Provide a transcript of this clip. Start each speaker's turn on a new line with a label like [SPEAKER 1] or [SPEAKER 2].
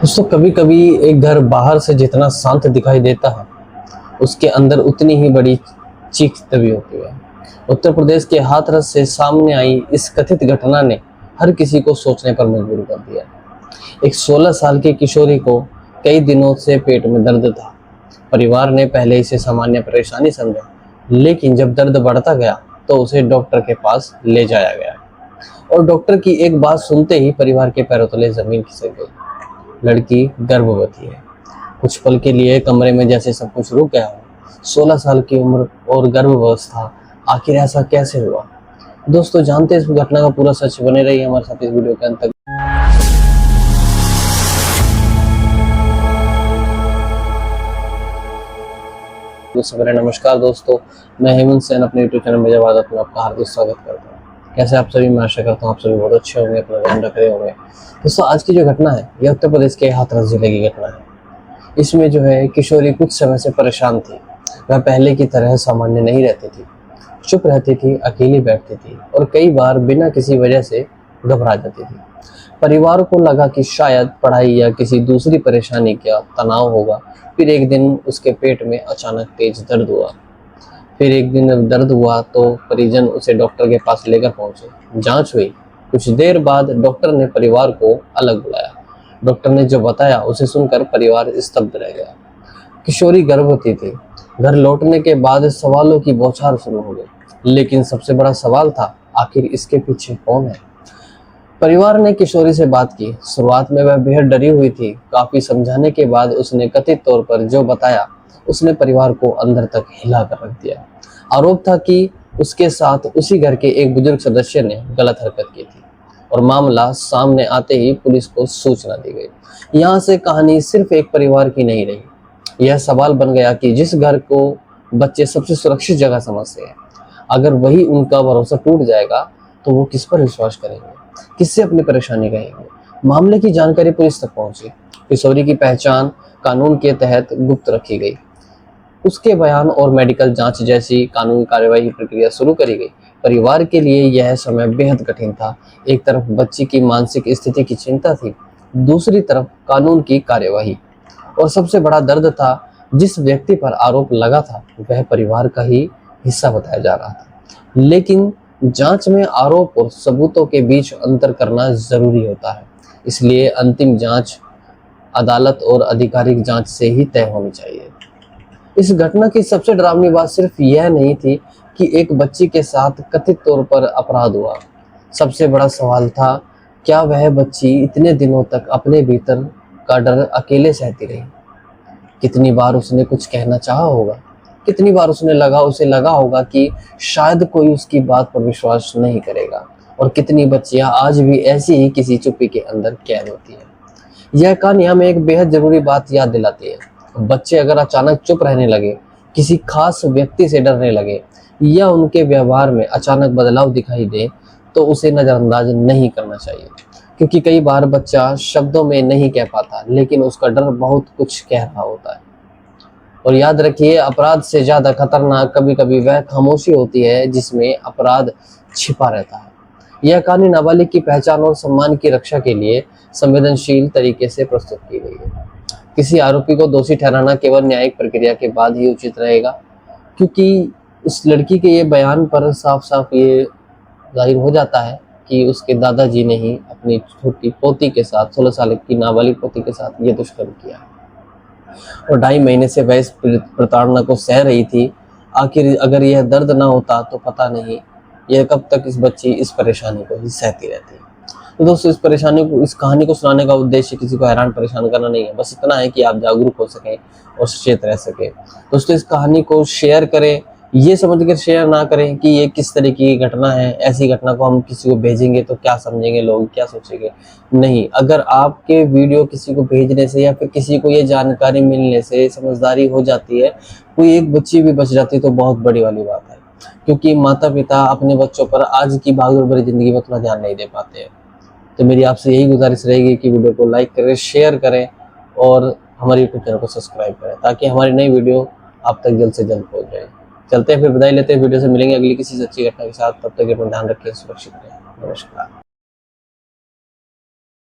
[SPEAKER 1] दोस्तों कभी कभी एक घर बाहर से जितना शांत दिखाई देता है, उसके अंदर उतनी ही बड़ी चीख दबी होती है। उत्तर प्रदेश के हाथरस से सामने आई इस कथित घटना ने हर किसी को सोचने पर मजबूर कर दिया। एक 16 साल की किशोरी को कई दिनों से पेट में दर्द था। परिवार ने पहले इसे सामान्य परेशानी समझा, लेकिन जब दर्द बढ़ता गया तो उसे डॉक्टर के पास ले जाया गया और डॉक्टर की एक बात सुनते ही परिवार के पैरों तले जमीन खिसक गई। लड़की गर्भवती है। कुछ पल के लिए कमरे में जैसे सब कुछ रुक गया हो। 16 साल की उम्र और गर्भावस्था, आखिर ऐसा कैसे हुआ? दोस्तों जानते हैं इस घटना का पूरा सच, बने रहिए हमारे साथ इस वीडियो के अंत तक। सबसे पहले नमस्कार दोस्तों, मैं हेमंत सेन अपने यूट्यूब चैनल में जवादत में आपका हार्दिक स्वागत करता हूँ। कैसे आप सभी? मैं आशा करता हूँ आप सभी बहुत अच्छे होंगे, अपना ध्यान रख रहे होंगे। दोस्तों आज की जो घटना है यह उत्तर प्रदेश के हाथरस जिले की घटना है। इसमें जो है किशोरी कुछ समय से परेशान थी। वह पहले की तरह सामान्य नहीं रहती थी, चुप रहती थी, अकेली बैठती थी और कई बार बिना किसी वजह से घबरा जाती थी। परिवार को लगा कि शायद पढ़ाई या किसी दूसरी परेशानी का तनाव होगा। फिर एक दिन उसके पेट में अचानक तेज दर्द हुआ। फिर एक दिन जब दर्द हुआ तो परिजन उसे डॉक्टर के पास लेकर पहुंचे। जांच हुई। कुछ देर बाद डॉक्टर ने परिवार को अलग बुलाया। डॉक्टर ने जो बताया उसे सुनकर परिवार स्तब्ध रह गया। किशोरी गर्भवती थी। घर लौटने के बाद सवालों की बौछार शुरू हो गई, लेकिन सबसे बड़ा सवाल था, आखिर इसके पीछे कौन है? परिवार ने किशोरी से बात की। शुरुआत में वह बेहद डरी हुई थी। काफी समझाने के बाद उसने कथित तौर पर जो बताया उसने परिवार को अंदर तक हिला कर रख दिया। आरोप था कि उसके साथ उसी घर के एक बुजुर्ग सदस्य ने गलत हरकत की थी और मामला सामने आते ही पुलिस को सूचना दी गई। यहाँ से कहानी सिर्फ एक परिवार की नहीं रही। यह सवाल बन गया कि जिस घर को बच्चे सबसे सुरक्षित जगह समझते हैं, अगर वही उनका भरोसा टूट जाएगा तो वो किस पर विश्वास करेंगे, किससे अपनी परेशानी कहेंगे? मामले की जानकारी पुलिस तक पहुंची। किशोरी की पहचान कानून के तहत गुप्त रखी गई। उसके बयान और मेडिकल जांच जैसी कानूनी कार्यवाही की प्रक्रिया शुरू करी गई। परिवार के लिए यह समय बेहद कठिन था। एक तरफ बच्ची की मानसिक स्थिति की चिंता थी, दूसरी तरफ कानून की कार्यवाही और सबसे बड़ा दर्द था, जिस व्यक्ति पर आरोप लगा था वह परिवार का ही हिस्सा बताया जा रहा था। लेकिन जांच में आरोप और सबूतों के बीच अंतर करना जरूरी होता है, इसलिए अंतिम जांच अदालत और आधिकारिक जांच से ही तय होनी चाहिए। इस घटना की सबसे डरावनी बात सिर्फ यह नहीं थी कि एक बच्ची के साथ कथित तौर पर अपराध हुआ। सबसे बड़ा सवाल था, क्या वह बच्ची इतने दिनों तक अपने भीतर का डर अकेले सहती रही? कितनी बार उसने कुछ कहना चाहा होगा, कितनी बार उसे लगा होगा कि शायद कोई उसकी बात पर विश्वास नहीं करेगा, और कितनी बच्चियां आज भी ऐसी ही किसी चुप्पी के अंदर कैद होती हैं। यह कहानी हमें एक बेहद जरूरी बात याद दिलाती है। बच्चे अगर अचानक चुप रहने लगे, किसी खास व्यक्ति से डरने लगे या उनके व्यवहार में अचानक बदलाव दिखाई दे तो उसे नजरअंदाज नहीं करना चाहिए, क्योंकि कई बार बच्चा शब्दों में नहीं कह पाता लेकिन उसका डर बहुत कुछ कह रहा होता है। और याद रखिए, अपराध से ज्यादा खतरनाक कभी कभी वह खामोशी होती है जिसमें अपराध छिपा रहता है। यह कहानी नाबालिग की पहचान और सम्मान की रक्षा के लिए संवेदनशील तरीके से प्रस्तुत की गई है। किसी आरोपी को दोषी ठहराना केवल न्यायिक प्रक्रिया के बाद ही उचित रहेगा, क्योंकि उस लड़की के ये बयान पर साफ साफ ये जाहिर हो जाता है कि उसके दादाजी ने ही अपनी छोटी पोती के साथ, 16 साल की नाबालिग पोती के साथ ये दुष्कर्म किया और 2.5 महीने से वह इस प्रताड़ना को सह रही थी। आखिर अगर यह दर्द ना होता तो पता नहीं यह कब तक इस बच्ची इस परेशानी को ही सहती रहती। तो दोस्तों इस कहानी को सुनाने का उद्देश्य किसी को हैरान परेशान करना नहीं है, बस इतना है कि आप जागरूक हो सकें और सचेत रह सकें। दोस्तों इस कहानी को शेयर करें, ये समझकर शेयर ना करें कि ये किस तरह की घटना है। ऐसी घटना को हम किसी को भेजेंगे तो क्या समझेंगे लोग, क्या सोचेंगे? नहीं, अगर आपके वीडियो किसी को भेजने से या फिर किसी को ये जानकारी मिलने से समझदारी हो जाती है, कोई एक बच्ची भी बच जाती है तो बहुत बड़ी वाली बात है, क्योंकि माता पिता अपने बच्चों पर आज की भागदौड़ भरी जिंदगी में उतना ध्यान नहीं दे पाते हैं। तो मेरी आपसे यही गुजारिश रहेगी कि वीडियो को लाइक करें, शेयर करें और हमारे यूट्यूब चैनल को सब्सक्राइब करें, ताकि हमारी नई वीडियो आप तक जल्द से जल्द पहुंच जाए। चलते हैं, फिर विदाई लेते हैं। वीडियो से मिलेंगे अगली किसी सच्ची घटना के साथ। तब तक अपना ध्यान रखें, सुरक्षित रहें। नमस्कार।